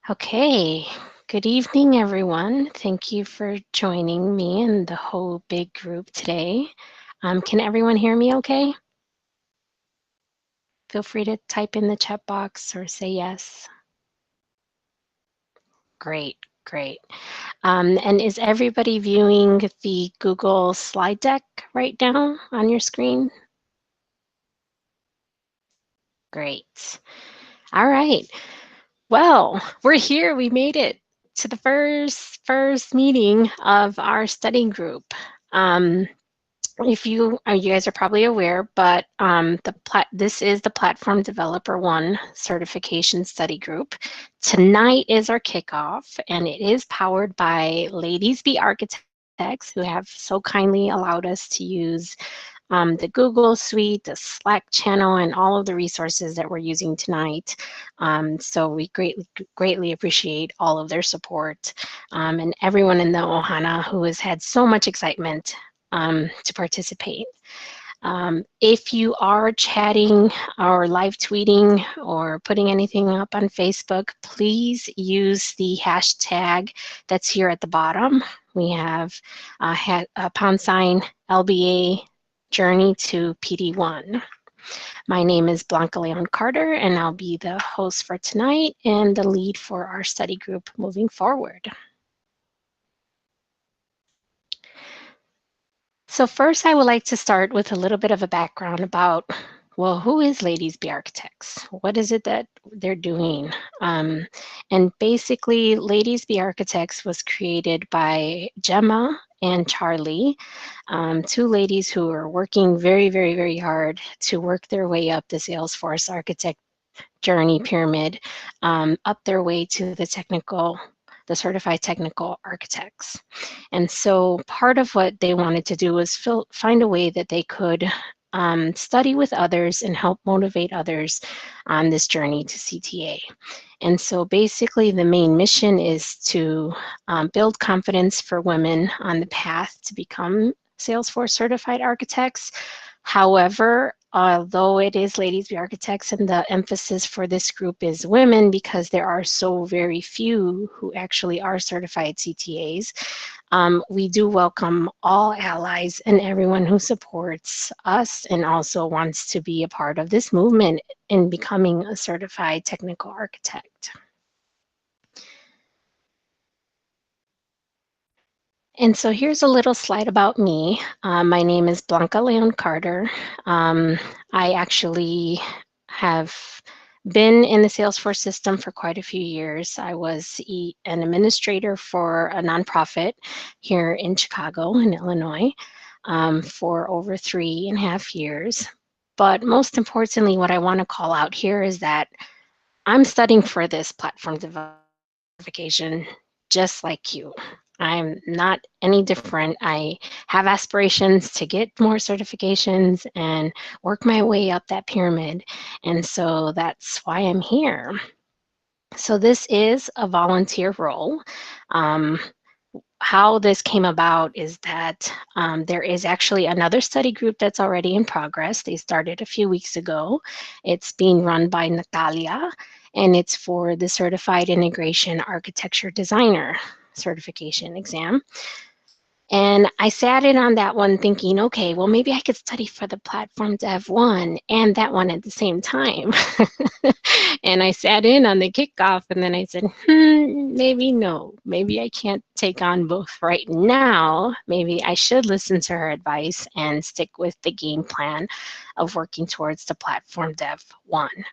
Okay, good evening, everyone. Thank you for joining me and the whole big group today. Can everyone hear me okay? Feel free to type in the chat box or say yes. Great, great. And is everybody viewing the Google slide deck right now on your screen? Great. All right. Well, we're here. We made it to the first meeting of our study group. If you guys are probably aware, but this is the Platform Developer I certification study group. Tonight is our kickoff, and it is powered by Ladies Be Architects, who have so kindly allowed us to use the Google Suite, the Slack channel, and all of the resources that we're using tonight. So we greatly appreciate all of their support, and everyone in the Ohana who has had so much excitement to participate. If you are chatting or live tweeting or putting anything up on Facebook, please use the hashtag that's here at the bottom. We have a # LBA Journey to PD1. My name is Blanca Leon-Carter, and I'll be the host for tonight and the lead for our study group moving forward. So first, I would like to start with a little bit of a background about, well, who is Ladies Be Architects? What is it that they're doing? And basically, Ladies Be Architects was created by Gemma and Charlie, two ladies who are working very, very, very hard to work their way up the Salesforce architect journey pyramid, up their way to the certified technical architects. And so part of what they wanted to do was find a way that they could study with others and help motivate others on this journey to CTA. And so basically the main mission is to build confidence for women on the path to become Salesforce certified architects. However, although it is Ladies Be Architects and the emphasis for this group is women because there are so very few who actually are certified CTAs, we do welcome all allies and everyone who supports us and also wants to be a part of this movement in becoming a certified technical architect. And so here's a little slide about me. My name is Blanca Leon-Carter. I actually have been in the Salesforce system for quite a few years. I was an administrator for a nonprofit here in Chicago, in Illinois, for over 3.5 years. But most importantly, what I want to call out here is that I'm studying for this platform development certification just like you. I'm not any different. I have aspirations to get more certifications and work my way up that pyramid. And so that's why I'm here. So this is a volunteer role. How this came about is that there is actually another study group that's already in progress. They started a few weeks ago. It's being run by Natalia, and it's for the Certified Integration Architecture Designer certification exam. And I sat in on that one thinking, okay, well, maybe I could study for the Platform Dev one and that one at the same time. And I sat in on the kickoff and then I said, maybe no, maybe I can't take on both right now. Maybe I should listen to her advice and stick with the game plan of working towards the Platform Dev one.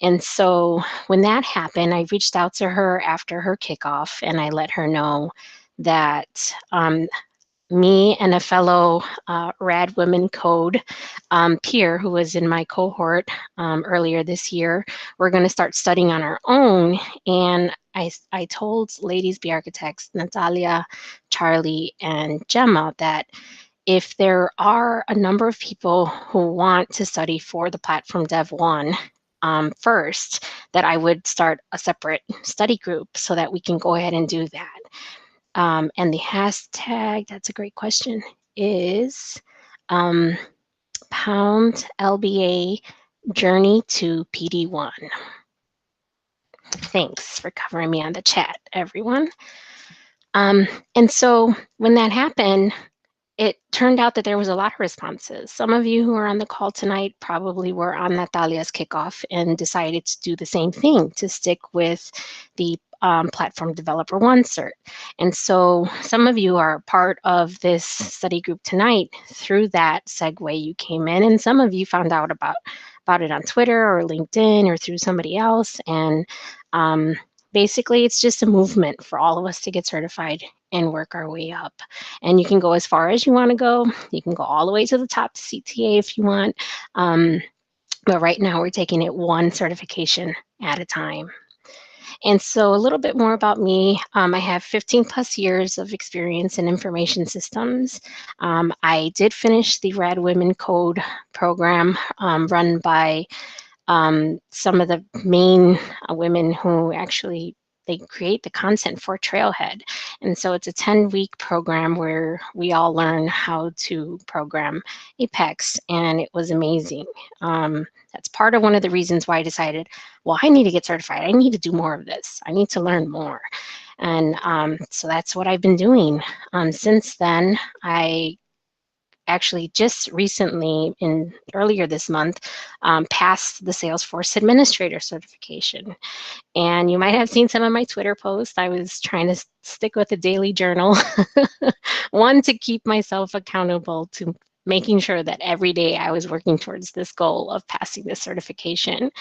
And so when that happened, I reached out to her after her kickoff and I let her know that me and a fellow Rad Women Code peer who was in my cohort earlier this year, we're going to start studying on our own. And I told Ladies Be Architects, Natalia, Charlie, and Gemma that if there are a number of people who want to study for the Platform Dev 1, first, that I would start a separate study group so that we can go ahead and do that. And the hashtag, that's a great question, is #LBA Journey to PD1. Thanks for covering me on the chat, everyone. And so when that happened, it turned out that there was a lot of responses. Some of you who are on the call tonight probably were on Natalia's kickoff and decided to do the same thing, to stick with the Platform Developer I Cert. And so some of you are part of this study group tonight through that segue you came in, and some of you found out about it on Twitter or LinkedIn or through somebody else. And basically, it's just a movement for all of us to get certified and work our way up. And you can go as far as you want to go. You can go all the way to the top to CTA if you want. But right now, we're taking it one certification at a time. And so a little bit more about me. I have 15 plus years of experience in information systems. I did finish the Rad Women Code program run by some of the main women who actually they create the content for Trailhead. And so it's a 10-week program where we all learn how to program Apex, and it was amazing. That's part of one of the reasons why I decided, well, I need to get certified. I need to do more of this. I need to learn more. And so that's what I've been doing. Since then, I actually just recently, earlier this month, passed the Salesforce Administrator certification. And you might have seen some of my Twitter posts. I was trying to stick with a daily journal, one to keep myself accountable to making sure that every day I was working towards this goal of passing this certification.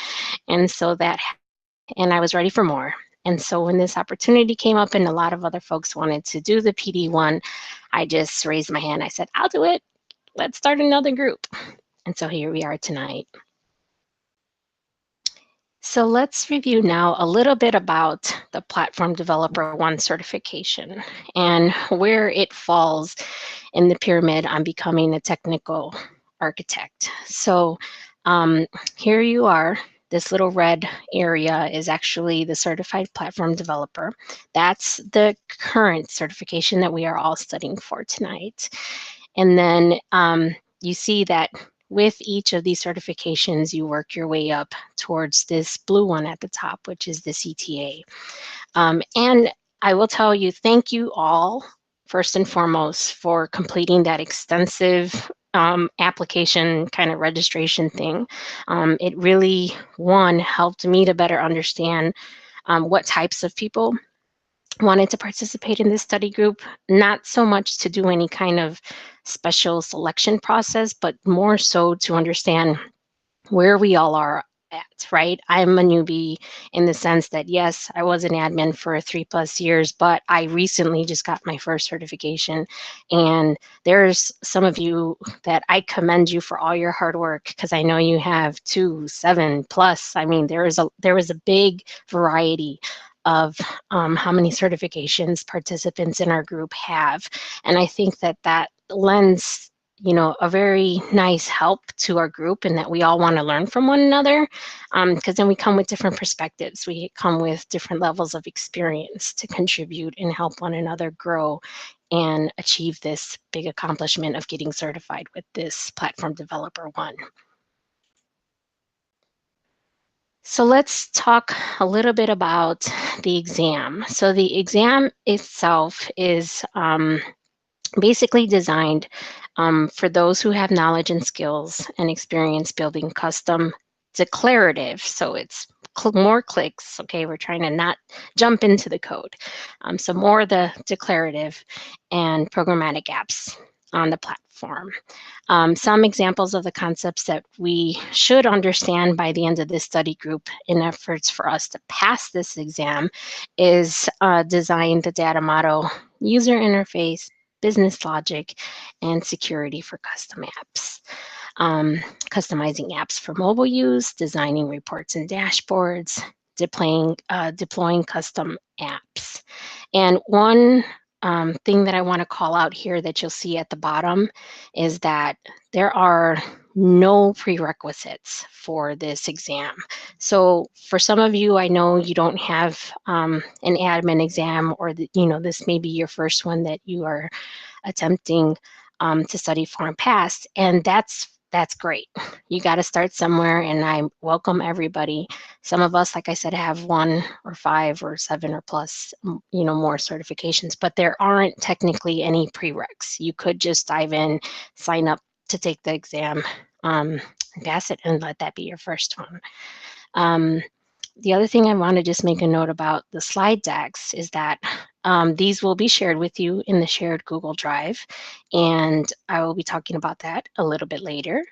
And so and I was ready for more. And so when this opportunity came up and a lot of other folks wanted to do the PD one, I just raised my hand. I said, I'll do it. Let's start another group. And so here we are tonight. So let's review now a little bit about the Platform Developer I certification and where it falls in the pyramid on becoming a technical architect. So here you are. This little red area is actually the Certified Platform Developer. That's the current certification that we are all studying for tonight. And then you see that with each of these certifications, you work your way up towards this blue one at the top, which is the CTA. And I will tell you, thank you all, first and foremost, for completing that extensive application kind of registration thing. It really, one, helped me to better understand what types of people wanted to participate in this study group, not so much to do any kind of special selection process, but more so to understand where we all are at, right? I'm a newbie in the sense that, yes, I was an admin for 3+ years, but I recently just got my first certification. And there's some of you that I commend you for all your hard work, because I know you have 2, 7+. I mean, there was a big variety of how many certifications participants in our group have. And I think that lends a very nice help to our group, and that we all want to learn from one another, because then we come with different perspectives. We come with different levels of experience to contribute and help one another grow and achieve this big accomplishment of getting certified with this Platform Developer I. So let's talk a little bit about the exam. So the exam itself is basically designed for those who have knowledge and skills and experience building custom declarative. So it's more clicks. Okay, we're trying to not jump into the code. So more the declarative and programmatic apps on the platform. Some examples of the concepts that we should understand by the end of this study group in efforts for us to pass this exam is design the data model, user interface, business logic, and security for custom apps. Customizing apps for mobile use, designing reports and dashboards, deploying custom apps. And one thing that I want to call out here that you'll see at the bottom is that there are no prerequisites for this exam. So for some of you, I know you don't have an admin exam, or this may be your first one that you are attempting to study for and pass, and that's great. you got to start somewhere, and I welcome everybody. Some of us, like I said, have 1 or 5 or 7 or plus, more certifications, but there aren't technically any prereqs. You could just dive in, sign up to take the exam, pass it, and let that be your first one. Um, the other thing I want to just make a note about the slide decks is that these will be shared with you in the shared Google Drive, and I will be talking about that a little bit later.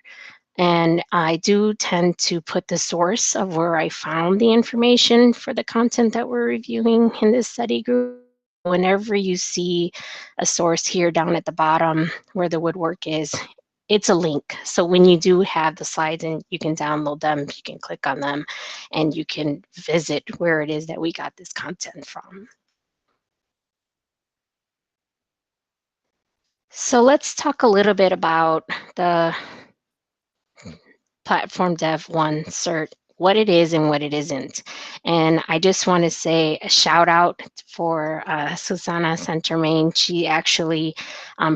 And I do tend to put the source of where I found the information for the content that we're reviewing in this study group. Whenever you see a source here down at the bottom where the woodwork is, it's a link. So when you do have the slides and you can download them, you can click on them and you can visit where it is that we got this content from. So let's talk a little bit about the Platform Dev I Cert, what it is and what it isn't. And I just want to say a shout out for Susanna Saint-Germain. She actually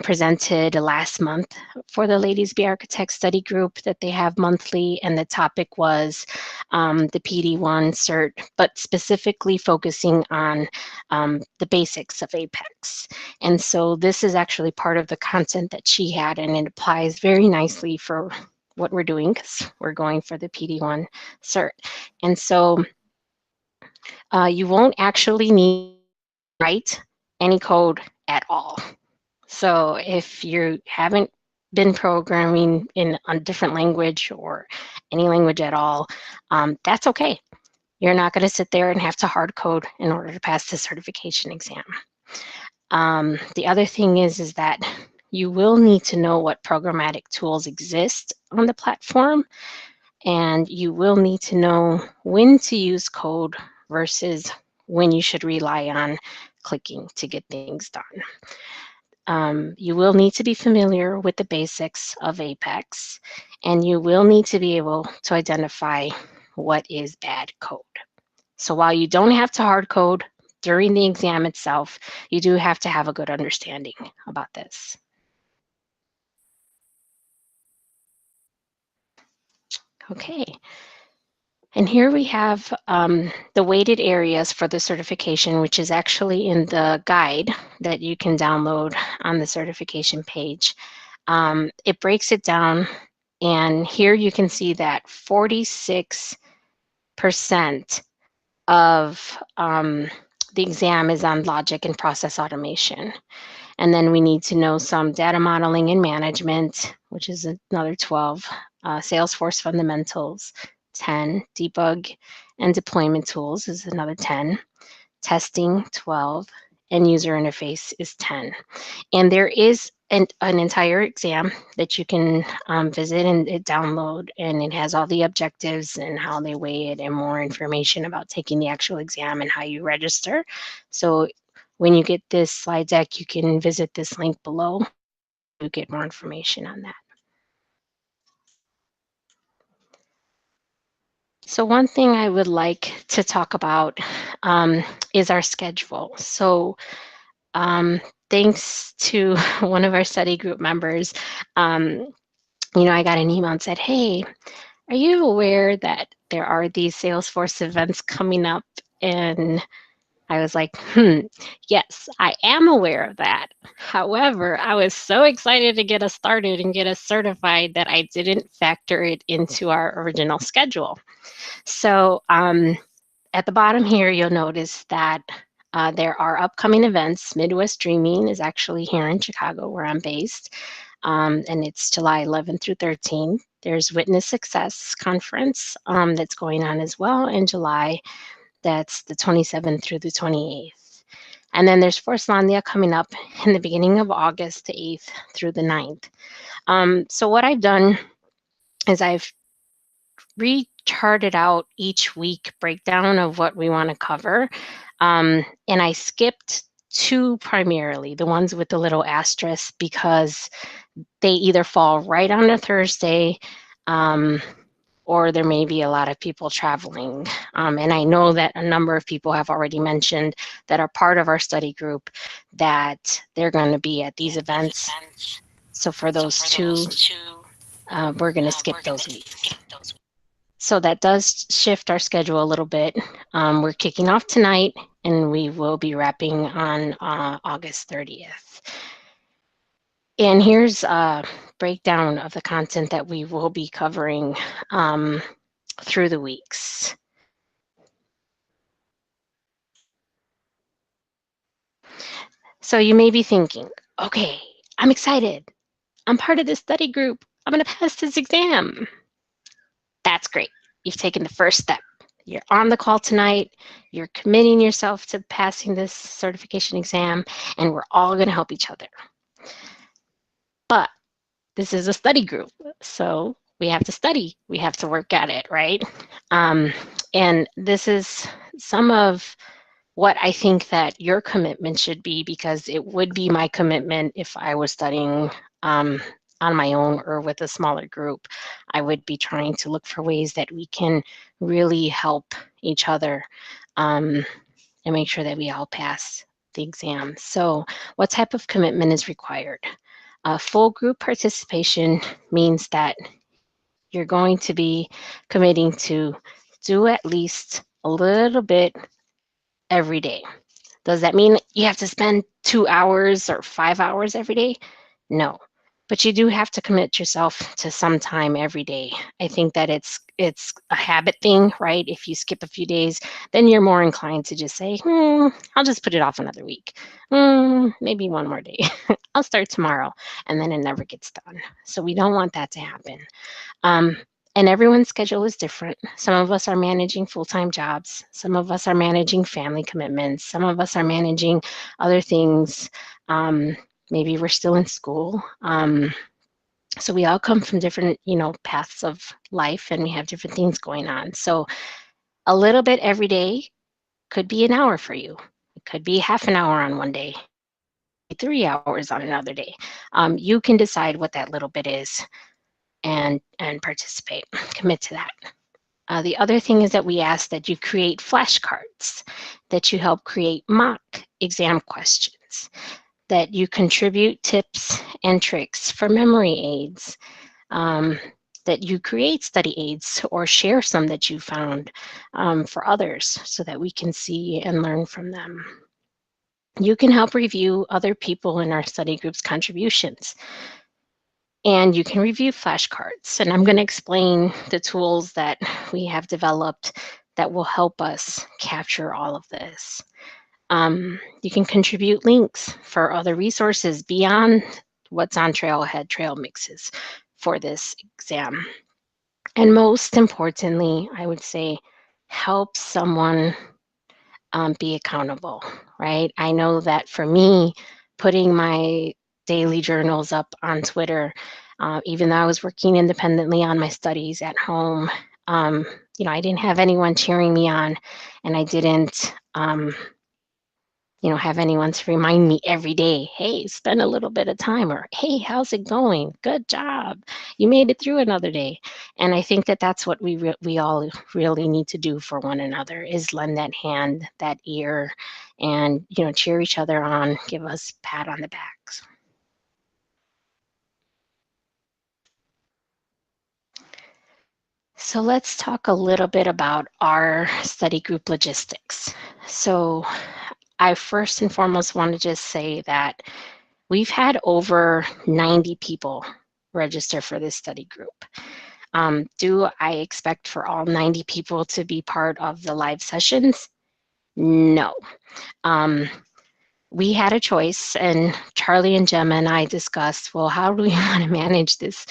presented last month for the Ladies Be Architects study group that they have monthly, and the topic was the PD1 Cert, but specifically focusing on the basics of Apex. And so this is actually part of the content that she had, and it applies very nicely for what we're doing because we're going for the PD1 cert. And so you won't actually need to write any code at all. So if you haven't been programming in a different language or any language at all, that's okay. You're not going to sit there and have to hard code in order to pass the certification exam. The other thing is that you will need to know what programmatic tools exist on the platform, and you will need to know when to use code versus when you should rely on clicking to get things done. You will need to be familiar with the basics of Apex, and you will need to be able to identify what is bad code. So while you don't have to hard code during the exam itself, you do have to have a good understanding about this. Okay. And here we have the weighted areas for the certification, which is actually in the guide that you can download on the certification page. It breaks it down, and here you can see that 46% of the exam is on logic and process automation. And then we need to know some data modeling and management, which is another 12, Salesforce fundamentals, 10, debug and deployment tools is another 10, testing, 12, and user interface is 10. And there is an entire exam that you can visit and download, and it has all the objectives and how they weigh it and more information about taking the actual exam and how you register. So when you get this slide deck, you can visit this link below to get more information on that. So one thing I would like to talk about is our schedule. So thanks to one of our study group members, I got an email and said, hey, are you aware that there are these Salesforce events coming up? And I was like, yes, I am aware of that. However, I was so excited to get us started and get us certified that I didn't factor it into our original schedule. So at the bottom here, you'll notice that there are upcoming events. Midwest Dreaming is actually here in Chicago, where I'm based, and it's July 11th through 13th. There's Witness Success Conference that's going on as well in July. That's the 27th through the 28th. And then there's Forcelandia coming up in the beginning of August, the 8th through the 9th. So what I've done is I've recharted out each week breakdown of what we want to cover. And I skipped 2 primarily, the ones with the little asterisk, because they either fall right on a Thursday, or there may be a lot of people traveling. And I know that a number of people have already mentioned that are part of our study group that they're going to be at these events. So for those 2 we're going to skip those weeks. So that does shift our schedule a little bit. We're kicking off tonight, and we will be wrapping on August 30th. And here's a breakdown of the content that we will be covering through the weeks. So you may be thinking, okay, I'm excited. I'm part of this study group. I'm going to pass this exam. That's great. You've taken the first step. You're on the call tonight. You're committing yourself to passing this certification exam, and we're all going to help each other. But this is a study group, so we have to study. We have to work at it, right? And this is some of what I think that your commitment should be, because it would be my commitment if I was studying on my own or with a smaller group. I would be trying to look for ways that we can really help each other and make sure that we all pass the exam. So what type of commitment is required? Full group participation means that you're going to be committing to do at least a little bit every day. Does that mean you have to spend 2 hours or 5 hours every day? No, but you do have to commit yourself to some time every day. I think that it's a habit thing, right? If you skip a few days, then you're more inclined to just say, I'll just put it off another week. Maybe one more day. I'll start tomorrow, and then it never gets done. So we don't want that to happen. And everyone's schedule is different. Some of us are managing full-time jobs. Some of us are managing family commitments. Some of us are managing other things. Maybe we're still in school. So we all come from different, paths of life, and we have different things going on. So a little bit every day could be an hour for you. It could be half an hour on one day, 3 hours on another day. You can decide what that little bit is and participate, commit to that. The other thing is that we ask that you create flashcards, that you help create mock exam questions, that you contribute tips and tricks for memory aids, that you create study aids or share some that you found for others so that we can see and learn from them. You can help review other people in our study group's contributions. And you can review flashcards. And I'm going to explain the tools that we have developed that will help us capture all of this. You can contribute links for other resources beyond what's on Trailhead Trail Mixes for this exam. And most importantly, I would say, help someone be accountable, right? I know that for me, putting my daily journals up on Twitter, even though I was working independently on my studies at home, I didn't have anyone cheering me on, and I didn't, have anyone to remind me every day, hey, spend a little bit of time, or hey, how's it going? Good job. You made it through another day. And I think that that's what we all really need to do for one another, is lend that hand, that ear, and, cheer each other on, give us a pat on the backs. So let's talk a little bit about our study group logistics. So I first and foremost want to just say that we've had over 90 people register for this study group. Do I expect for all 90 people to be part of the live sessions? No. We had a choice, and Charlie and Gemma and I discussed, well, how do we want to manage this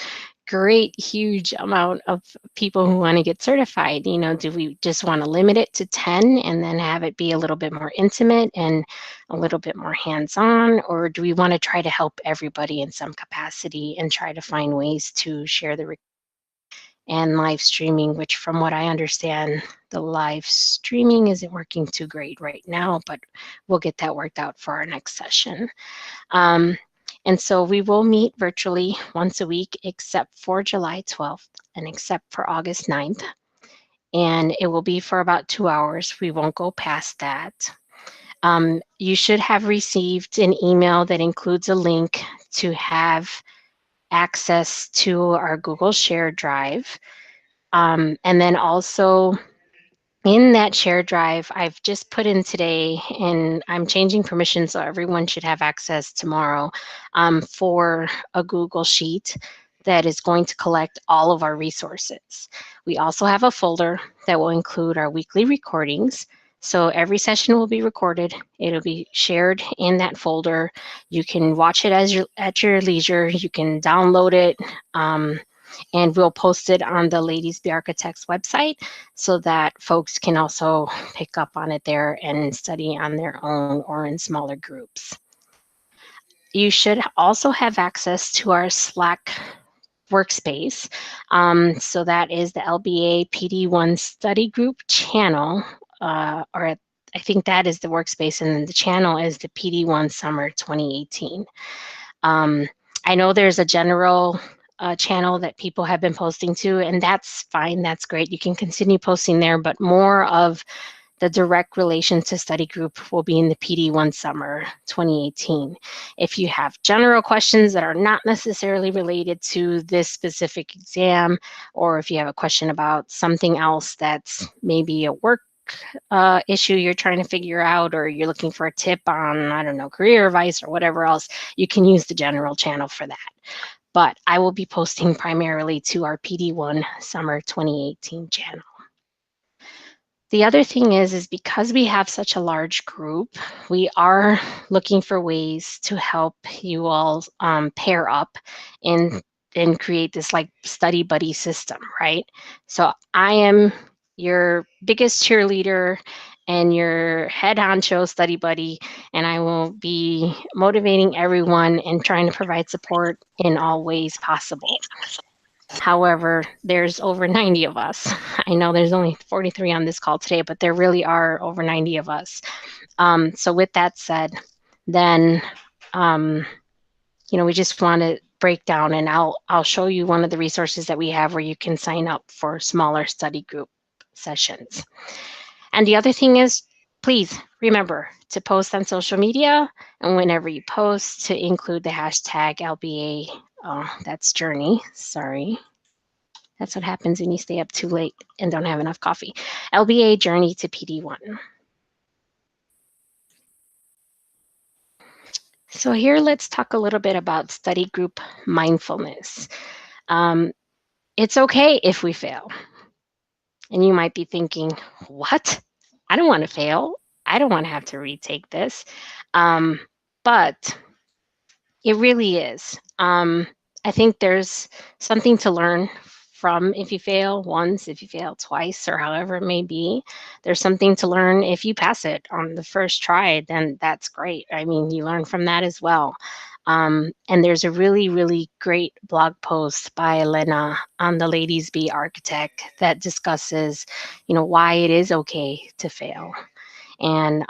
great, huge amount of people who want to get certified? Do we just want to limit it to 10 and then have it be a little bit more intimate and a little bit more hands-on? Or do we want to try to help everybody in some capacity and try to find ways to share the and live streaming, which from what I understand, the live streaming isn't working too great right now, but we'll get that worked out for our next session. And so we will meet virtually once a week, except for July 12th and except for August 9th. And it will be for about 2 hours. We won't go past that. You should have received an email that includes a link to have access to our Google Share Drive. And then also in that share drive, I've just put in today, and I'm changing permissions so everyone should have access tomorrow, for a Google Sheet that is going to collect all of our resources. We also have a folder that will include our weekly recordings. So every session will be recorded. It'll be shared in that folder. You can watch it at your leisure. You can download it. And we'll post it on the Ladies Be Architects website so that folks can also pick up on it there and study on their own or in smaller groups. You should also have access to our Slack workspace. So that is the LBA PD1 study group channel, or I think that is the workspace, and then the channel is the PD1 Summer 2018. I know there's a general channel that people have been posting to, and that's fine, that's great. You can continue posting there, but more of the direct relation to study group will be in the PD1 Summer 2018. If you have general questions that are not necessarily related to this specific exam, or if you have a question about something else that's maybe a work issue you're trying to figure out, or you're looking for a tip on, I don't know, career advice or whatever else, you can use the general channel for that. But I will be posting primarily to our PD1 Summer 2018 channel. The other thing is because we have such a large group, we are looking for ways to help you all pair up and create this like study buddy system, right? So I am your biggest cheerleader and your head honcho study buddy, and I will be motivating everyone and trying to provide support in all ways possible. However, there's over 90 of us. I know there's only 43 on this call today, but there really are over 90 of us. So with that said, then, we just want to break down, and I'll show you one of the resources that we have where you can sign up for smaller study group sessions. And the other thing is, please remember to post on social media, and whenever you post, to include the hashtag LBA, that's journey, sorry. That's what happens when you stay up too late and don't have enough coffee. LBA Journey to PD1. So here, let's talk a little bit about study group mindfulness. It's okay if we fail. And you might be thinking, what? I don't want to fail. I don't want to have to retake this. But it really is. I think there's something to learn from if you fail once, if you fail twice, or however it may be. There's something to learn if you pass it on the first try, then that's great. I mean, you learn from that as well. And there's a really, really great blog post by Elena on the Ladies Be Architect that discusses, why it is okay to fail. And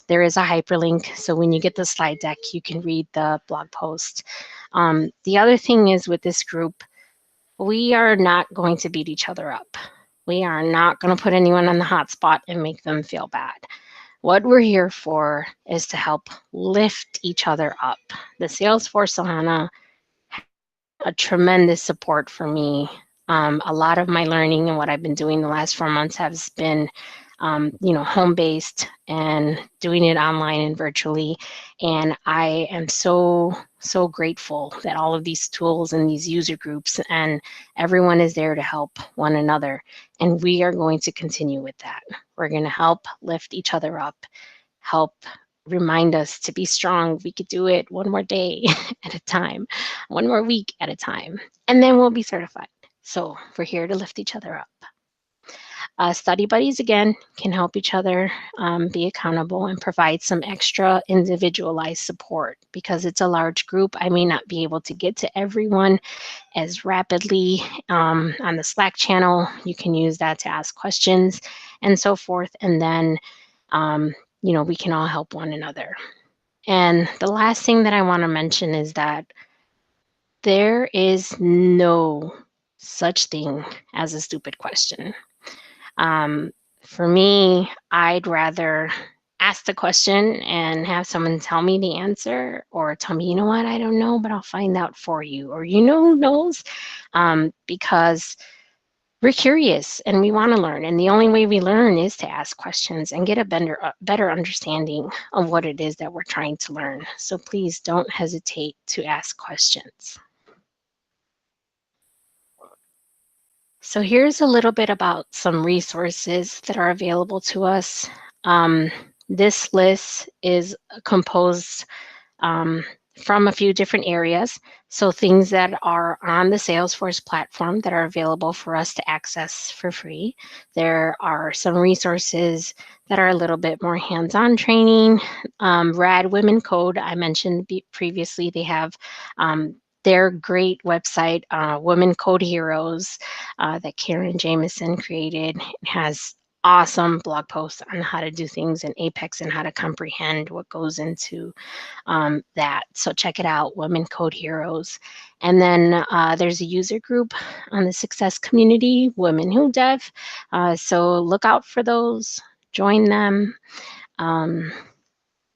there is a hyperlink, so when you get the slide deck, you can read the blog post. The other thing is with this group, we are not going to beat each other up. We are not going to put anyone on the hot spot and make them feel bad. What we're here for is to help lift each other up. The Salesforce Ohana has a tremendous support for me. A lot of my learning and what I've been doing the last 4 months has been home-based and doing it online and virtually. And I am so, so grateful that all of these tools and these user groups and everyone is there to help one another. And we are going to continue with that. We're going to help lift each other up, help remind us to be strong. We could do it one more day at a time, one more week at a time, and then we'll be certified. So we're here to lift each other up. Study buddies, again, can help each other be accountable and provide some extra individualized support. Because it's a large group, I may not be able to get to everyone as rapidly. On the Slack channel, you can use that to ask questions and so forth. And then, we can all help one another. And the last thing that I want to mention is that there is no such thing as a stupid question. For me, I'd rather ask the question and have someone tell me the answer, or tell me, you know what, I don't know, but I'll find out for you, or you know who knows, because we're curious and we want to learn. And the only way we learn is to ask questions and get a better understanding of what it is that we're trying to learn. So please don't hesitate to ask questions. So here's a little bit about some resources that are available to us. This list is composed from a few different areas. So things that are on the Salesforce platform that are available for us to access for free. There are some resources that are a little bit more hands-on training. Rad Women Code, I mentioned previously, they have their great website, Women Code Heroes, that Karen Jameson created. It has awesome blog posts on how to do things in Apex and how to comprehend what goes into that. So check it out, Women Code Heroes. And then there's a user group on the success community, Women Who Dev. So look out for those, join them. And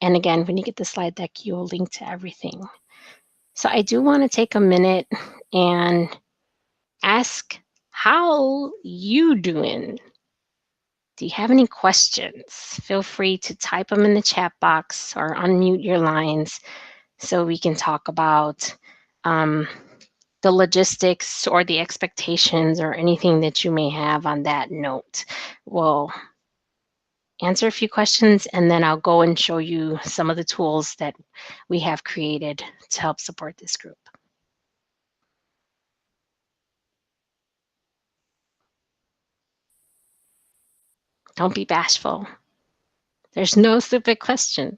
again, when you get the slide deck, you'll link to everything. So I do want to take a minute and ask, how you doing? Do you have any questions? Feel free to type them in the chat box or unmute your lines so we can talk about the logistics or the expectations or anything that you may have on that note. We'll answer a few questions and then I'll go and show you some of the tools that we have created to help support this group. Don't be bashful. There's no stupid question.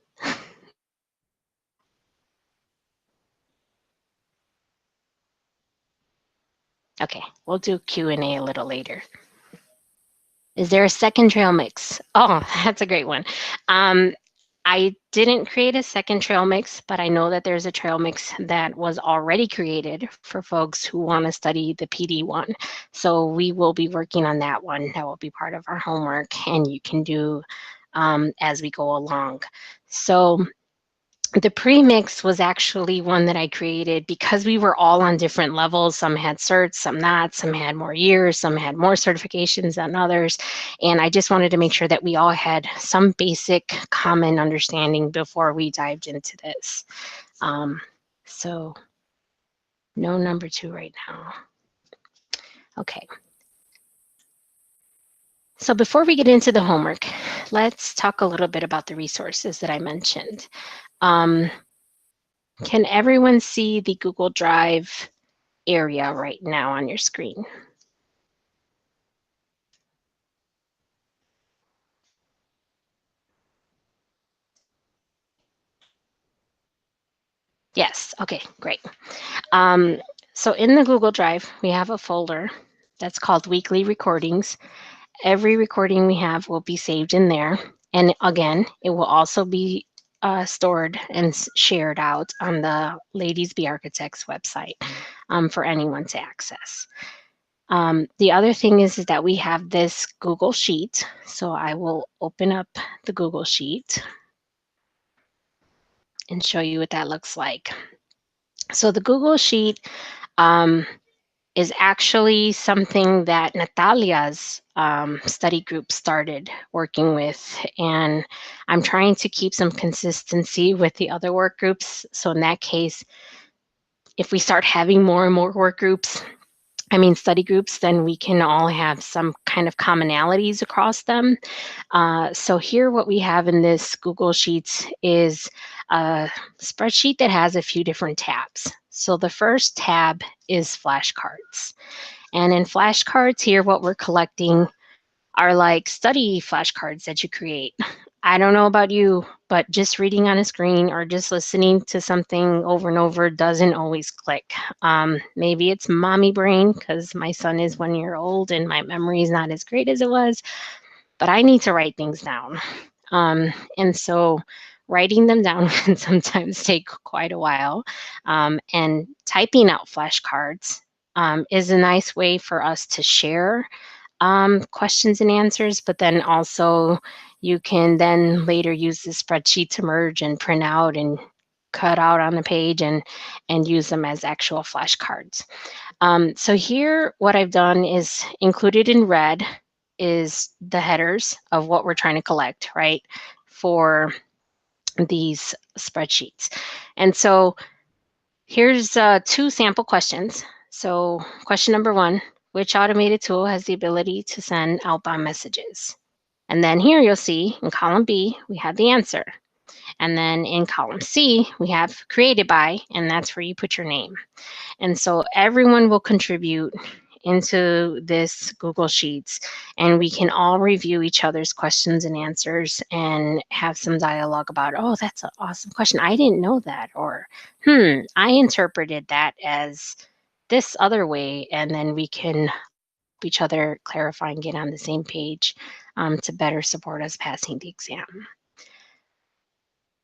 Okay, we'll do Q&A a little later. Is there a second trail mix? Oh, that's a great one. I didn't create a second trail mix, but I know that there's a trail mix that was already created for folks who want to study the PD one. So we will be working on that one. That will be part of our homework, and you can do as we go along. So the pre-mix was actually one that I created because we were all on different levels. Some had certs, some not, some had more years, some had more certifications than others. And I just wanted to make sure that we all had some basic common understanding before we dived into this. So no number 2 right now. Okay. So before we get into the homework, let's talk a little bit about the resources that I mentioned. Can everyone see the Google Drive area right now on your screen? Yes, okay, great. So in the Google Drive, we have a folder that's called Weekly Recordings. Every recording we have will be saved in there. And again, it will also be stored and shared out on the Ladies Be Architects website for anyone to access. The other thing is that we have this Google Sheet. So I will open up the Google Sheet and show you what that looks like. So the Google Sheet is actually something that Natalia's study group started working with. And I'm trying to keep some consistency with the other work groups. So in that case, if we start having more and more work groups, study groups, then we can all have some kind of commonalities across them. So here what we have in this Google Sheets is a spreadsheet that has a few different tabs. So the first tab is flashcards. And in flashcards here, what we're collecting are like study flashcards that you create. I don't know about you, but just reading on a screen or just listening to something over and over doesn't always click. Maybe it's mommy brain because my son is 1 year old and my memory is not as great as it was, but I need to write things down. And so writing them down can sometimes take quite a while. And typing out flashcards is a nice way for us to share questions and answers, but then also You can then later use this spreadsheet to merge and print out and cut out on the page and use them as actual flashcards. So here, what I've done is included in red is the headers of what we're trying to collect, right, for these spreadsheets. And so here's 2 sample questions. So question number 1, which automated tool has the ability to send outbound messages? And then here you'll see in column B, we have the answer. And then in column C, we have created by, and that's where you put your name. And so everyone will contribute into this Google Sheets, and we can all review each other's questions and answers and have some dialogue about, oh, that's an awesome question. I didn't know that. Or, I interpreted that as this other way. And then we can help each other clarify and get on the same page to better support us passing the exam.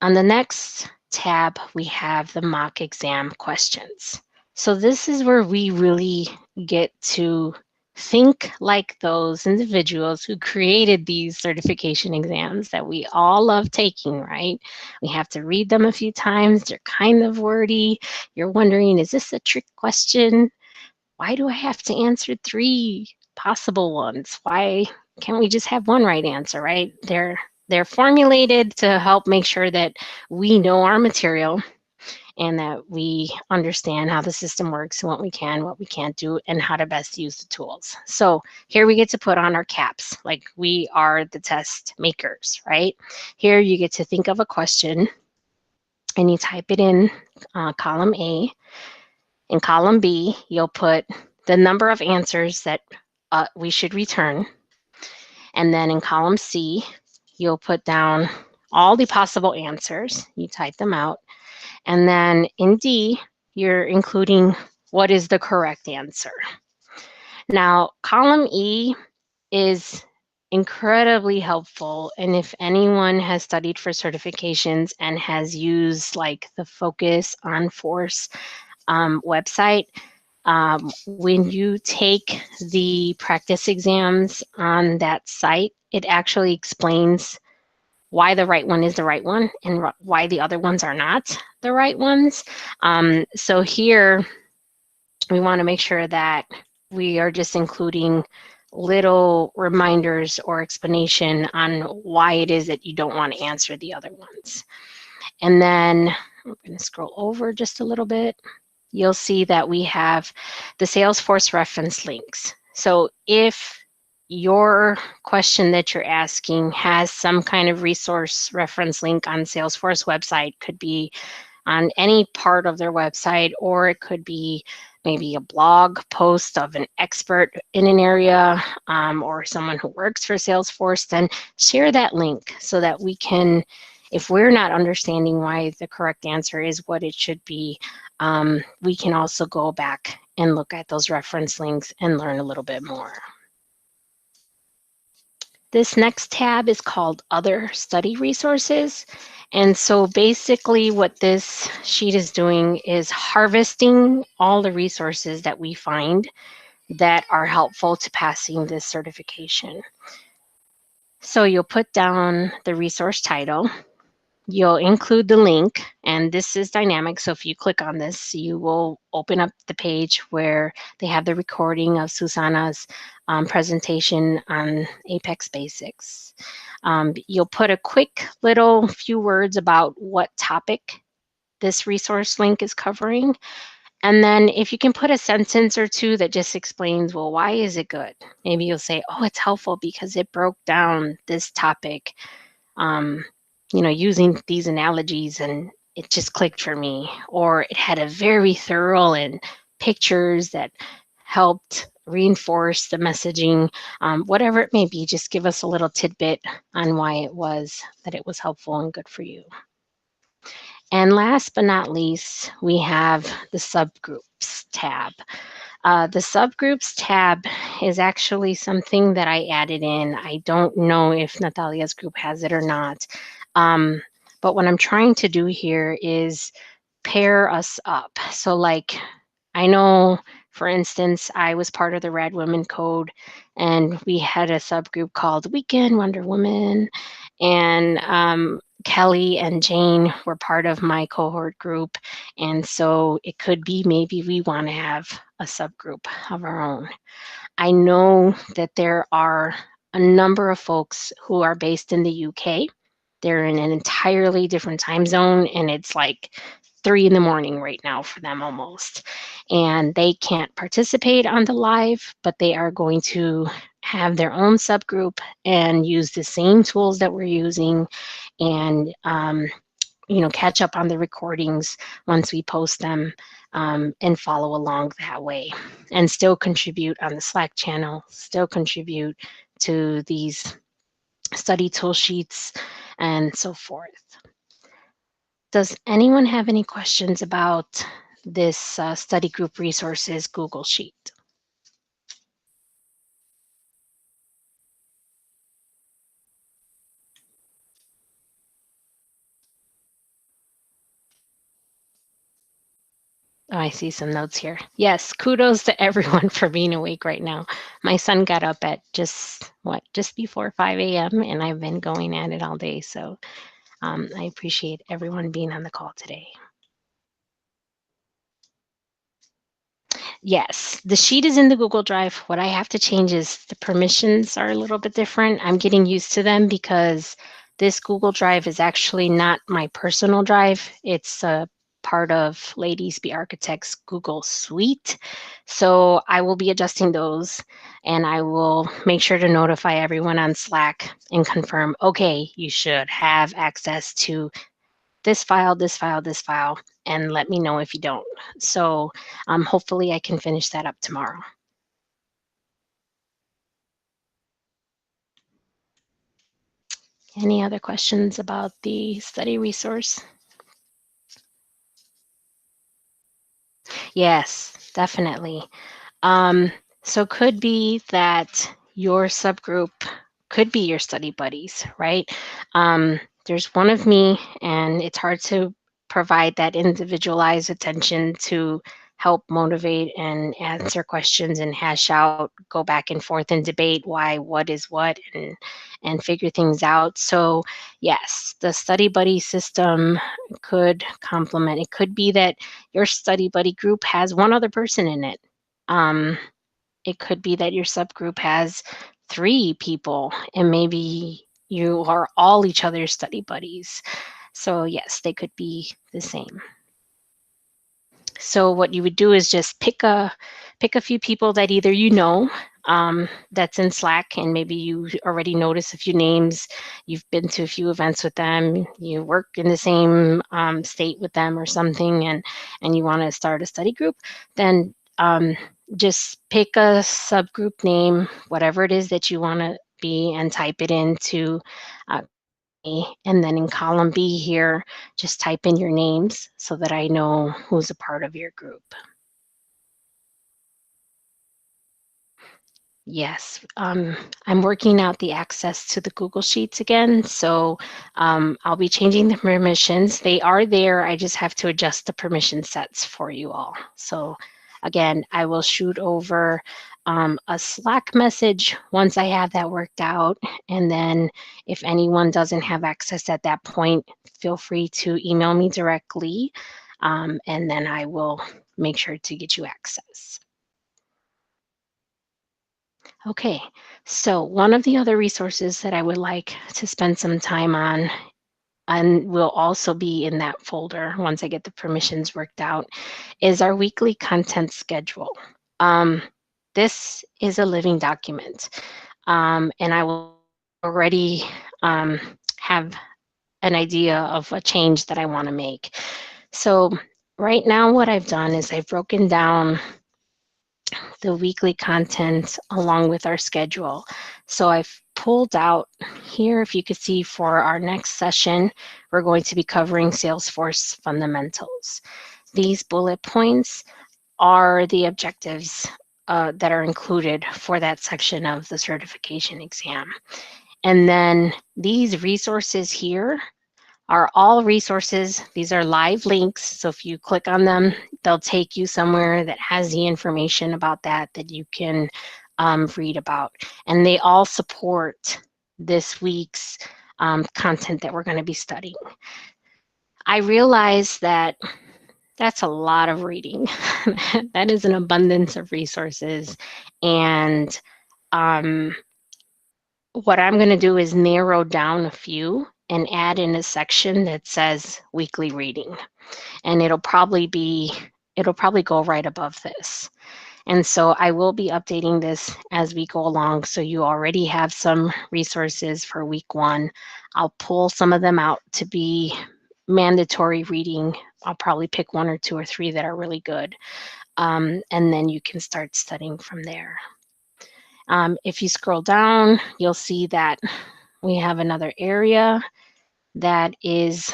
On the next tab, we have the mock exam questions. So this is where we really get to think like those individuals who created these certification exams that we all love taking, right? We have to read them a few times. They're kind of wordy. You're wondering, is this a trick question? Why do I have to answer 3 possible ones? Why can't we just have one right answer, right? They're formulated to help make sure that we know our material and that we understand how the system works and what we can, what we can't do, and how to best use the tools. So here we get to put on our caps, like we are the test makers, right? Here you get to think of a question and you type it in column A. In column B, you'll put the number of answers that we should return. And then in column C, you'll put down all the possible answers. You type them out. And then in D, you're including what is the correct answer. Now, column E is incredibly helpful. And if anyone has studied for certifications and has used like the Focus on Force website, when you take the practice exams on that site, it actually explains why the right one is the right one and why the other ones are not the right ones. So here, we want to make sure that we are just including little reminders or explanation on why it is that you don't want to answer the other ones. And then I'm going to scroll over just a little bit. You'll see that we have the Salesforce reference links. So if your question that you're asking has some kind of resource reference link on Salesforce website, could be on any part of their website, or it could be maybe a blog post of an expert in an area or someone who works for Salesforce, then share that link so that we can, if we're not understanding why the correct answer is what it should be, we can also go back and look at those reference links and learn a little bit more. This next tab is called Other Study Resources. And so basically what this sheet is doing is harvesting all the resources that we find that are helpful to passing this certification. So you'll put down the resource title. You'll include the link, and this is dynamic. So if you click on this, you will open up the page where they have the recording of Susanna's presentation on Apex Basics. You'll put a quick little few words about what topic this resource link is covering. And then if you can put a sentence or 2 that just explains, well, why is it good? Maybe you'll say, oh, it's helpful because it broke down this topic, using these analogies, and it just clicked for me. Or it had a very thorough and pictures that helped reinforce the messaging, whatever it may be, just give us a little tidbit on why it was that it was helpful and good for you. And last but not least, we have the subgroups tab. The subgroups tab is actually something that I added in. I don't know if Natalia's group has it or not. But what I'm trying to do here is pair us up. So like, I know For instance, I was part of the Red Women Code, and we had a subgroup called Weekend Wonder Woman, and Kelly and Jane were part of my cohort group, and so it could be maybe we want to have a subgroup of our own. I know that there are a number of folks who are based in the UK. They're in an entirely different time zone, and it's like 3 in the morning right now for them almost. And they can't participate on the live, but they are going to have their own subgroup and use the same tools that we're using, and catch up on the recordings once we post them, and follow along that way, and still contribute on the Slack channel, still contribute to these study tool sheets and so forth. Does anyone have any questions about this study group resources Google Sheet? Oh, I see some notes here. Yes, kudos to everyone for being awake right now. My son got up at just before 5 a.m. and I've been going at it all day. So I appreciate everyone being on the call today. Yes, the sheet is in the Google Drive. What I have to change is the permissions are a little bit different. I'm getting used to them because this Google Drive is actually not my personal drive. It's a part of Ladies Be Architects Google Suite. So I will be adjusting those, and I will make sure to notify everyone on Slack and confirm, okay, you should have access to this file, this file, this file, and let me know if you don't. So hopefully I can finish that up tomorrow. Any other questions about the study resource? Yes, definitely. So could be that your subgroup could be your study buddies, right? There's one of me, and it's hard to provide that individualized attention to help motivate and answer questions and hash out, go back and forth and debate why, what is what, and figure things out. So yes, the study buddy system could complement. It could be that your study buddy group has one other person in it. Um, it could be that your subgroup has 3 people, and maybe you are all each other's study buddies. So yes, they could be the same. So what you would do is just pick a few people that either that's in Slack, and maybe you already notice a few names, you've been to a few events with them, you work in the same state with them or something, and you want to start a study group. Then just pick a subgroup name, whatever it is that you want to be, and type it into and then in column B here, just type in your names so that I know who's a part of your group. Yes, I'm working out the access to the Google Sheets again, so I'll be changing the permissions. They are there, I just have to adjust the permission sets for you all. So again, I will shoot over a Slack message once I have that worked out, and then if anyone doesn't have access at that point, feel free to email me directly, and then I will make sure to get you access. Okay, so one of the other resources that I would like to spend some time on, and will also be in that folder once I get the permissions worked out, is our weekly content schedule. This is a living document, and I will already have an idea of a change that I want to make. So right now what I've done is I've broken down the weekly content along with our schedule. So I've pulled out here, if you could see, for our next session, we're going to be covering Salesforce fundamentals. These bullet points are the objectives that are included for that section of the certification exam. And then these resources here are all resources. These are live links. So if you click on them, they'll take you somewhere that has the information about that you can read about. And they all support this week's content that we're going to be studying. I realize that that's a lot of reading. That is an abundance of resources. And what I'm going to do is narrow down a few and add in a section that says weekly reading. And it'll probably go right above this. And so I will be updating this as we go along. So you already have some resources for week 1. I'll pull some of them out to be mandatory reading. I'll probably pick 1 or 2 or 3 that are really good. And then you can start studying from there. If you scroll down, you'll see that we have another area that is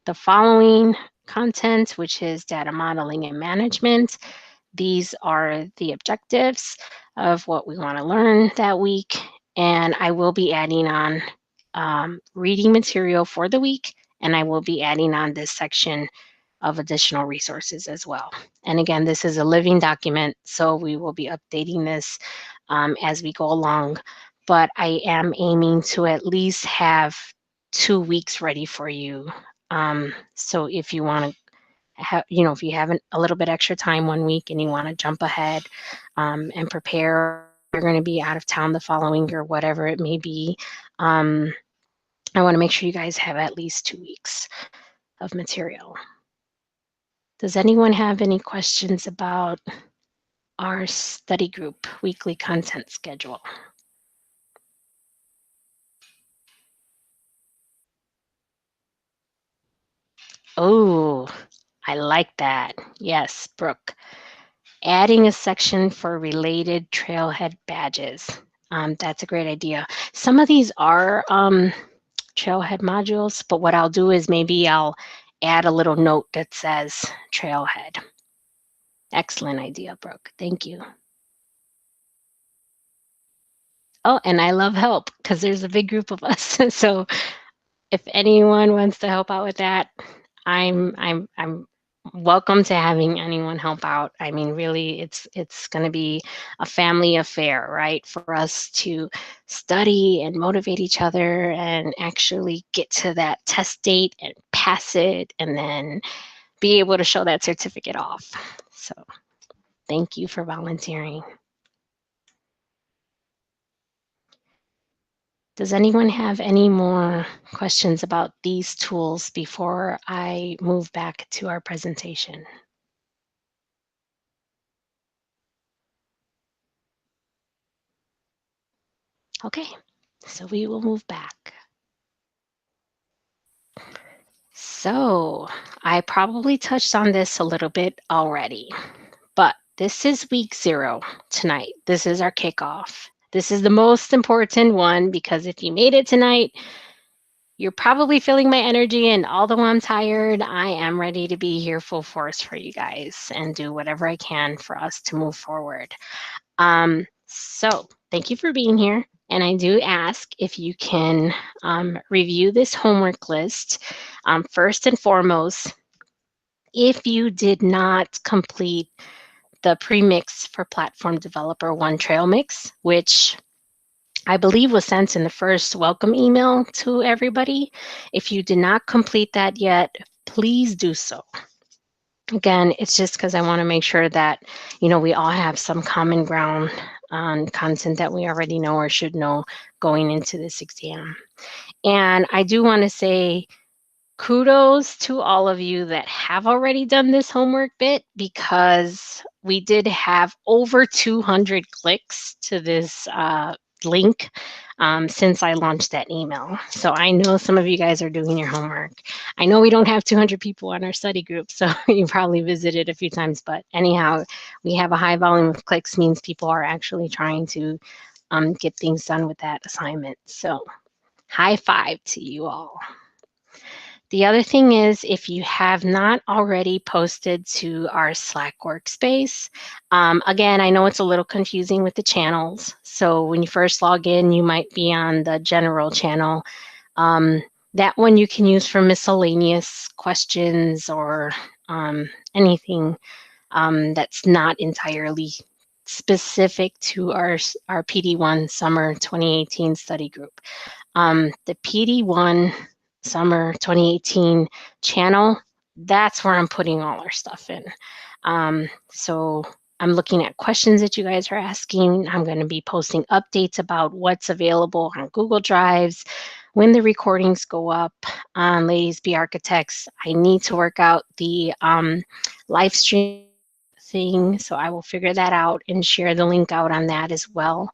the following content, which is data modeling and management. These are the objectives of what we want to learn that week. And I will be adding on reading material for the week, and I will be adding on this section of additional resources as well. And again, this is a living document, so we will be updating this as we go along. But I am aiming to at least have 2 weeks ready for you. So if you want to have, if you have a little bit extra time 1 week and you want to jump ahead and prepare, you're going to be out of town the following or whatever it may be, I want to make sure you guys have at least 2 weeks of material. Does anyone have any questions about our study group weekly content schedule? Oh, I like that. Yes, Brooke. Adding a section for related trailhead badges. That's a great idea. Some of these are trailhead modules, but what I'll do is maybe I'll add a little note that says trailhead. Excellent idea, Brooke. Thank you. Oh, and I love help because there's a big group of us. So if anyone wants to help out with that, I'm welcome to having anyone help out. I mean, really, it's going to be a family affair, right? For us to study and motivate each other and actually get to that test date and pass it and then be able to show that certificate off. So thank you for volunteering. Does anyone have any more questions about these tools before I move back to our presentation? Okay, so we will move back. So I probably touched on this a little bit already, but this is week 0 tonight. This is our kickoff. This is the most important one because if you made it tonight, you're probably feeling my energy, and although I'm tired, I am ready to be here full force for you guys and do whatever I can for us to move forward. So thank you for being here. And I do ask if you can review this homework list. First and foremost, if you did not complete the pre-mix for Platform Developer I trail mix, which I believe was sent in the first welcome email to everybody. If you did not complete that yet, please do so. Again, it's just because I want to make sure that, we all have some common ground on content that we already know or should know going into this exam. And I do want to say kudos to all of you that have already done this homework bit, because we did have over 200 clicks to this link since I launched that email. So I know some of you guys are doing your homework. I know we don't have 200 people on our study group, so you probably visited a few times, but anyhow, we have a high volume of clicks means people are actually trying to get things done with that assignment. So high five to you all. The other thing is, if you have not already posted to our Slack workspace, again, I know it's a little confusing with the channels. So when you first log in, you might be on the general channel. That one you can use for miscellaneous questions or anything that's not entirely specific to our PD1 Summer 2018 study group. The PD1 Summer 2018 channel, that's where I'm putting all our stuff in. So I'm looking at questions that you guys are asking. I'm going to be posting updates about what's available on Google Drives, when the recordings go up on Ladies Be Architects. I need to work out the live stream thing, so I will figure that out and share the link out on that as well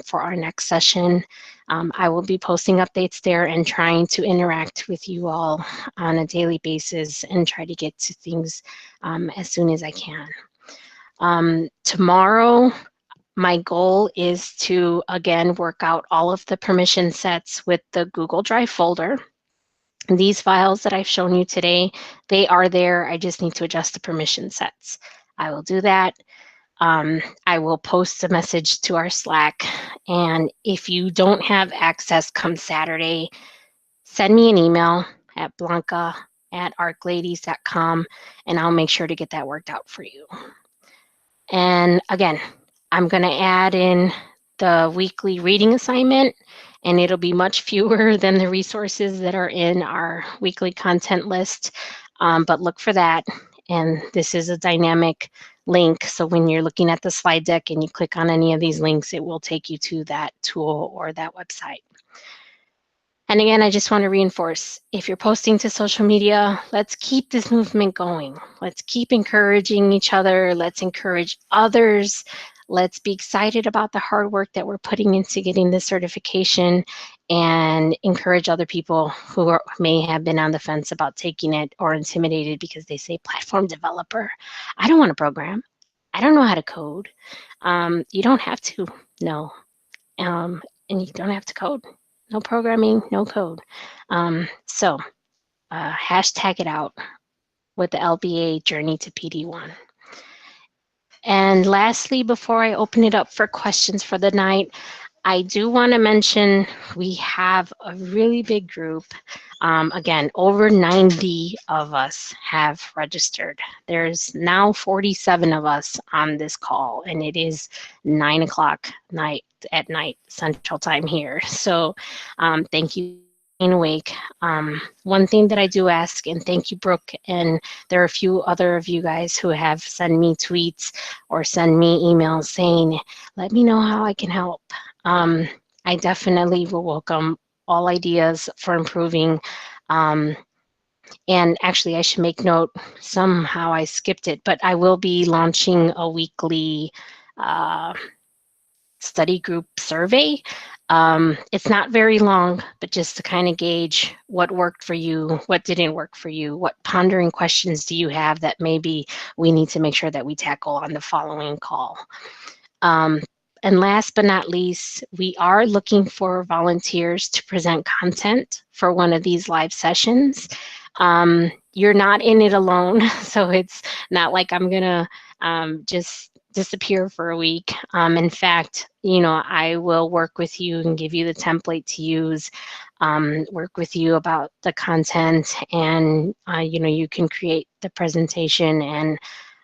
for our next session. I will be posting updates there and trying to interact with you all on a daily basis and try to get to things as soon as I can. Tomorrow, my goal is to, again, work out all of the permission sets with the Google Drive folder. These files that I've shown you today, they are there. I just need to adjust the permission sets. I will do that. I will post a message to our Slack. And if you don't have access come Saturday, send me an email at blanca@arcladies.com and I'll make sure to get that worked out for you. And again, I'm going to add in the weekly reading assignment, and it'll be much fewer than the resources that are in our weekly content list, but look for that. And this is a dynamic link, so when you're looking at the slide deck and you click on any of these links, it will take you to that tool or that website. And again, I just want to reinforce, if you're posting to social media, let's keep this movement going. Let's keep encouraging each other. Let's encourage others. Let's be excited about the hard work that we're putting into getting this certification and encourage other people who may have been on the fence about taking it or intimidated because they say platform developer. I don't want to program. I don't know how to code. You don't have to, no. And you don't have to code. No programming, no code. So hashtag it out with the LBA journey to PD1. And lastly, before I open it up for questions for the night, I do want to mention we have a really big group. Again, over 90 of us have registered. There's now 47 of us on this call, and it is 9 o'clock at night Central Time here. So thank you for being awake. One thing that I do ask, and thank you, Brooke, and there are a few other of you guys who have sent me tweets or send me emails saying, let me know how I can help. I definitely will welcome all ideas for improving. And actually, I should make note, somehow I skipped it, but I will be launching a weekly study group survey. It's not very long, but just to kind of gauge what worked for you, what didn't work for you, what pondering questions do you have that maybe we need to make sure that we tackle on the following call. And last but not least, we are looking for volunteers to present content for one of these live sessions. You're not in it alone, so it's not like I'm gonna just disappear for a week. In fact, I will work with you and give you the template to use, work with you about the content, and you can create the presentation, and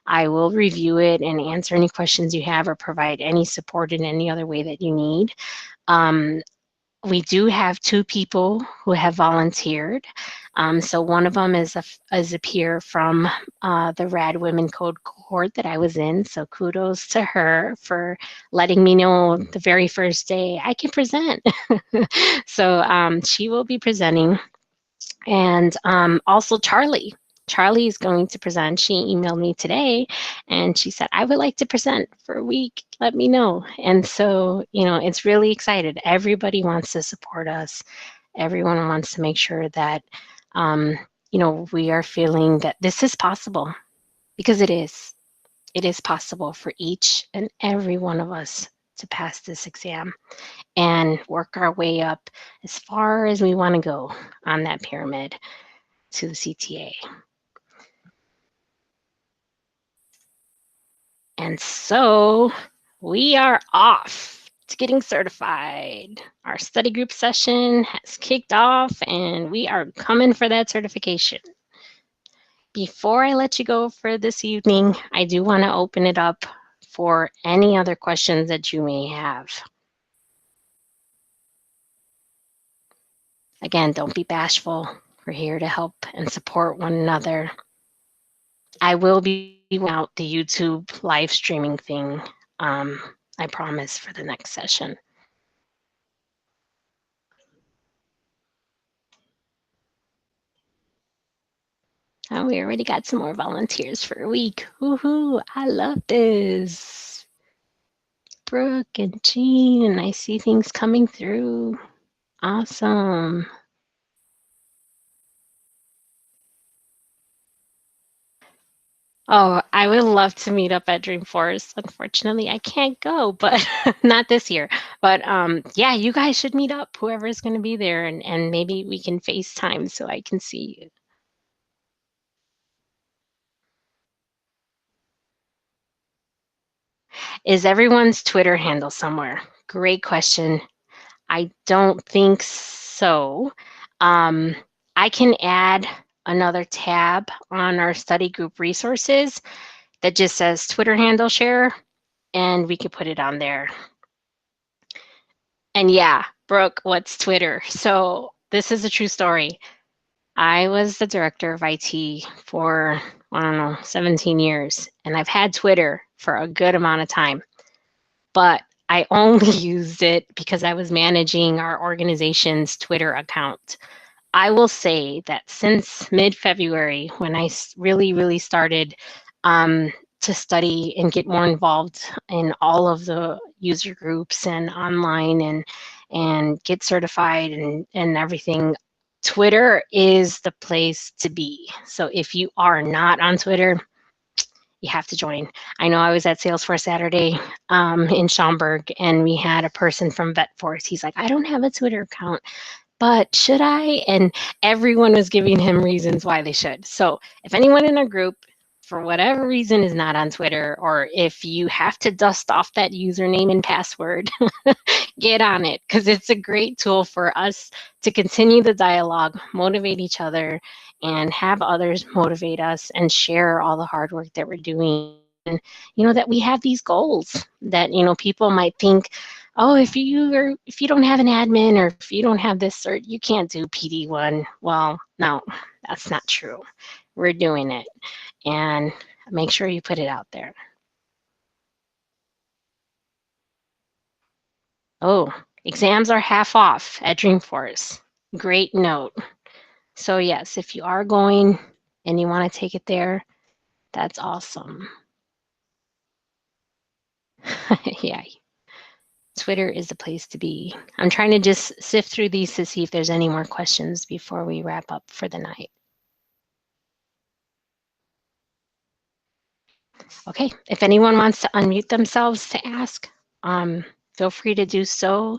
I will review it and answer any questions you have or provide any support in any other way that you need. We do have 2 people who have volunteered. So one of them is a peer from the Rad Women Code cohort that I was in. So kudos to her for letting me know the very first day I can present. So she will be presenting. And also Charlie. Charlie is going to present. She emailed me today and she said, I would like to present for a week. Let me know. And so, it's really excited. Everybody wants to support us. Everyone wants to make sure that, we are feeling that this is possible, because it is. It is possible for each and every one of us to pass this exam and work our way up as far as we want to go on that pyramid to the CTA. And so we are off to getting certified. Our study group session has kicked off and we are coming for that certification. Before I let you go for this evening, I do want to open it up for any other questions that you may have. Again, don't be bashful. We're here to help and support one another. I will be out the YouTube live streaming thing, I promise, for the next session. Oh, we already got some more volunteers for a week. Woohoo! I love this. Brooke and Jean, I see things coming through. Awesome. Oh, I would love to meet up at Dreamforce. Unfortunately, I can't go, but not this year. But yeah, you guys should meet up, whoever's going to be there, and maybe we can FaceTime so I can see you. Is everyone's Twitter handle somewhere? Great question. I don't think so. Um, I can add another tab on our study group resources that just says Twitter handle share, and we could put it on there. And yeah, Brooke, what's Twitter? So this is a true story. I was the director of IT for, I don't know, 17 years, and I've had Twitter for a good amount of time. But I only used it because I was managing our organization's Twitter account. I will say that since mid-February, when I really started to study and get more involved in all of the user groups and online and get certified and everything, Twitter is the place to be. So if you are not on Twitter, you have to join. I know I was at Salesforce Saturday in Schaumburg, and we had a person from VetForce. He's like, I don't have a Twitter account, but should I? And everyone was giving him reasons why they should. So if anyone in a group, for whatever reason, is not on Twitter, or if you have to dust off that username and password, get on it, because it's a great tool for us to continue the dialogue, motivate each other, and have others motivate us and share all the hard work that we're doing. And, that we have these goals that, people might think, oh, if you don't have an admin or if you don't have this cert, you can't do PD1. Well, no, that's not true. We're doing it. And make sure you put it out there. Oh, exams are half off at Dreamforce. Great note. So yes, if you are going and you want to take it there, that's awesome. Yeah, Twitter is the place to be. I'm trying to just sift through these to see if there's any more questions before we wrap up for the night. Okay, if anyone wants to unmute themselves to ask, feel free to do so.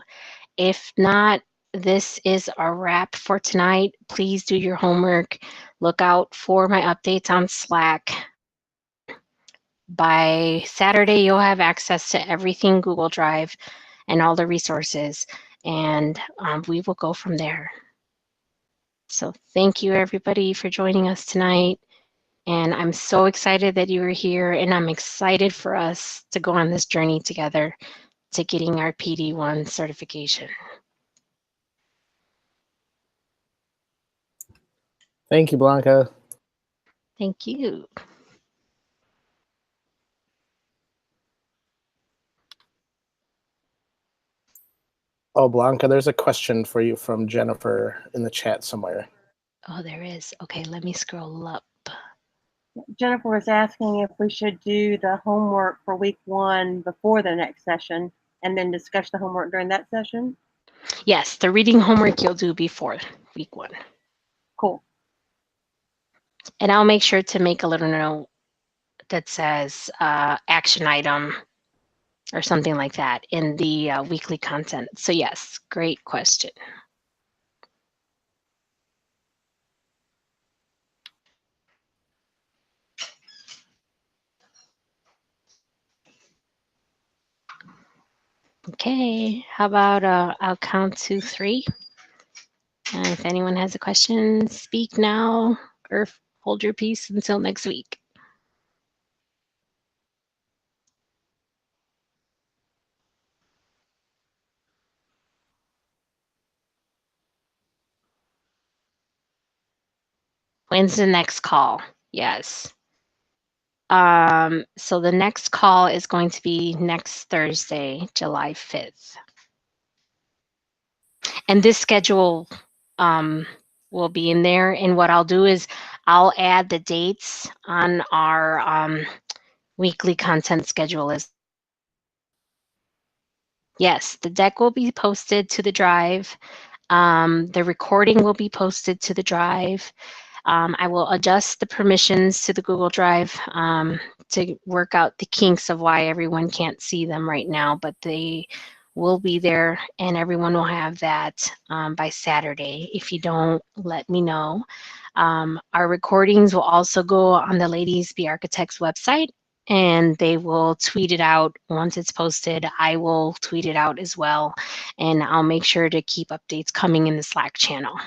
If not, this is a wrap for tonight. Please do your homework. Look out for my updates on Slack. By Saturday, you'll have access to everything Google Drive and all the resources, and we will go from there. So thank you, everybody, for joining us tonight. And I'm so excited that you were here, and I'm excited for us to go on this journey together to getting our PD1 certification. Thank you, Blanca. Thank you. Oh, Blanca, there's a question for you from Jennifer in the chat somewhere. Oh, there is. Okay, let me scroll up. Jennifer was asking if we should do the homework for week 1 before the next session and then discuss the homework during that session. Yes, the reading homework you'll do before week 1. Cool. And I'll make sure to make a little note that says action item or something like that in the weekly content. So yes, great question. Okay, how about I'll count to 3. And if anyone has a question, speak now or hold your peace until next week. When's the next call? Yes. So the next call is going to be next Thursday, July 5th. And this schedule will be in there. And what I'll do is I'll add the dates on our weekly content schedule as yes, the deck will be posted to the drive. The recording will be posted to the drive. I will adjust the permissions to the Google Drive to work out the kinks of why everyone can't see them right now, but they will be there and everyone will have that by Saturday. If you don't, let me know. Our recordings will also go on the Ladies Be Architects website and they will tweet it out once it's posted. I will tweet it out as well, and I'll make sure to keep updates coming in the Slack channel.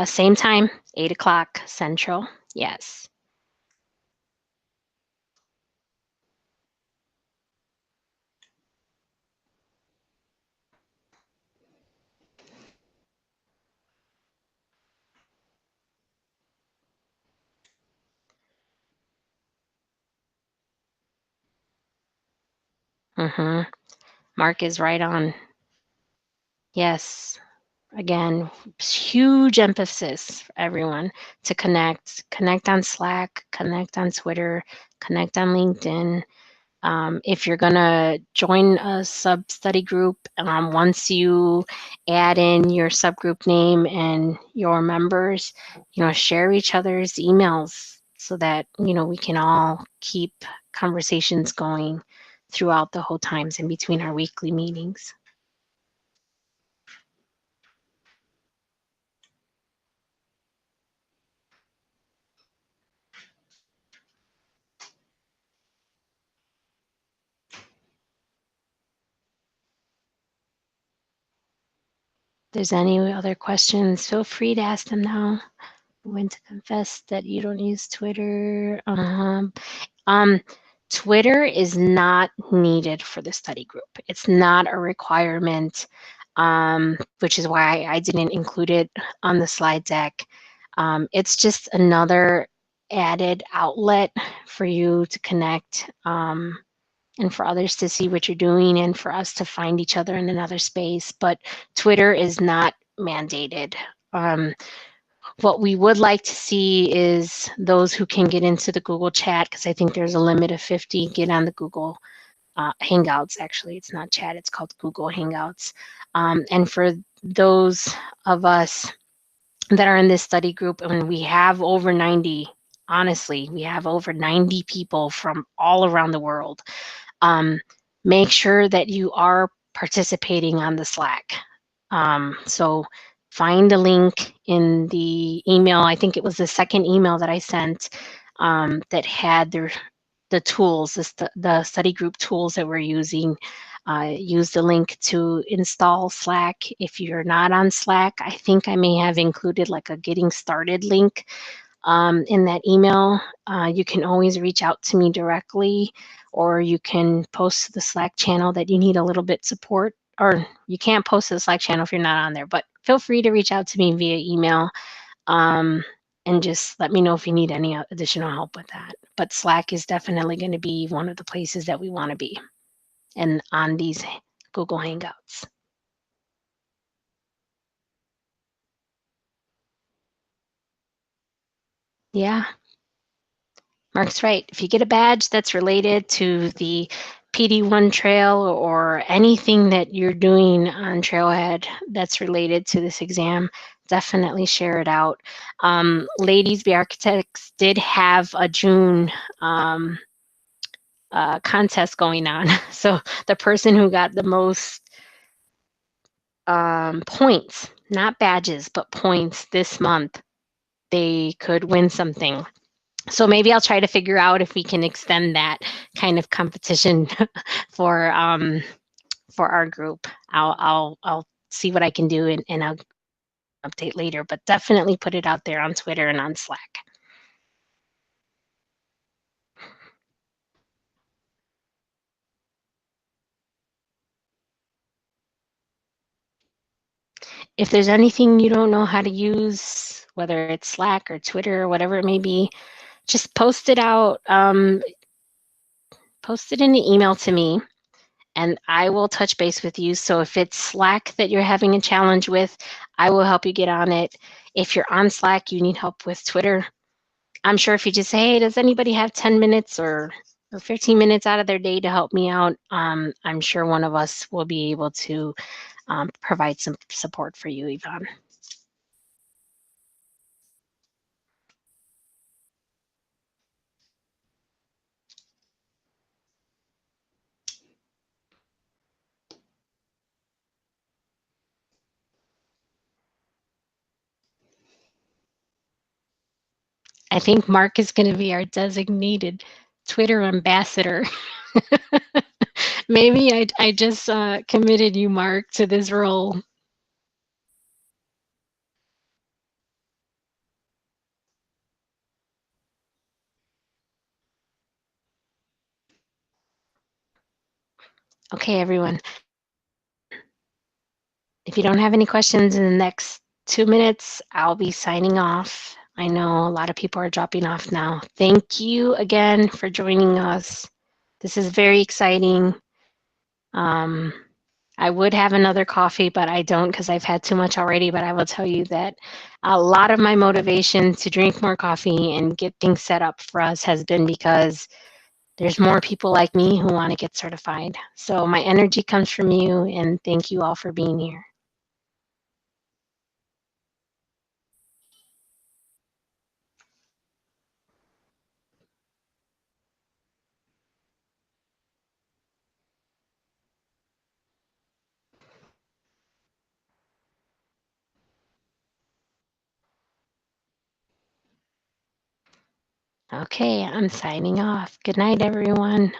Same time, 8 o'clock Central. Yes. Mm-hmm. Mark is right on. Yes. Again, huge emphasis for everyone to connect on Slack, connect on Twitter, connect on LinkedIn. If you're going to join a sub-study group, once you add in your subgroup name and your members, share each other's emails so that, we can all keep conversations going throughout the whole times in between our weekly meetings. If there's any other questions, feel free to ask them now. When to confess that you don't use Twitter. Twitter is not needed for the study group. It's not a requirement, which is why I didn't include it on the slide deck. It's just another added outlet for you to connect and for others to see what you're doing and for us to find each other in another space. But Twitter is not mandated. What we would like to see is those who can get into the Google chat, because I think there's a limit of 50, get on the Google Hangouts. Actually, it's not chat, it's called Google Hangouts. And for those of us that are in this study group, and we have over 90, honestly, we have over 90 people from all around the world. Make sure that you are participating on the Slack. So find a link in the email. I think it was the second email that I sent that had the tools, the study group tools that we're using. Use the link to install Slack. If you're not on Slack, I think I may have included like a getting started link in that email. You can always reach out to me directly, or you can post to the Slack channel that you need a little bit support, or you can't post to the Slack channel if you're not on there, but feel free to reach out to me via email and just let me know if you need any additional help with that. But Slack is definitely going to be one of the places that we want to be and on these Google Hangouts. Yeah. Mark's right. If you get a badge that's related to the PD1 trail or anything that you're doing on Trailhead that's related to this exam, definitely share it out. Ladies Be Architects did have a June contest going on. So the person who got the most points, not badges, but points this month, they could win something. So maybe I'll try to figure out if we can extend that kind of competition for our group. I'll see what I can do, and I'll update later. But definitely put it out there on Twitter and on Slack. If there's anything you don't know how to use, whether it's Slack or Twitter or whatever it may be, just post it out. Post it in an email to me, and I will touch base with you. So if it's Slack that you're having a challenge with, I will help you get on it. If you're on Slack, you need help with Twitter, I'm sure if you just say, hey, does anybody have 10 minutes or 15 minutes out of their day to help me out, I'm sure one of us will be able to provide some support for you, Yvonne. I think Mark is going to be our designated Twitter ambassador. Maybe I just committed you, Mark, to this role. Okay, everyone. If you don't have any questions in the next 2 minutes, I'll be signing off. I know a lot of people are dropping off now. Thank you again for joining us. This is very exciting. I would have another coffee, but I don't because I've had too much already. But I will tell you that a lot of my motivation to drink more coffee and get things set up for us has been because there's more people like me who want to get certified. So my energy comes from you, and thank you all for being here. Okay, I'm signing off. Good night, everyone.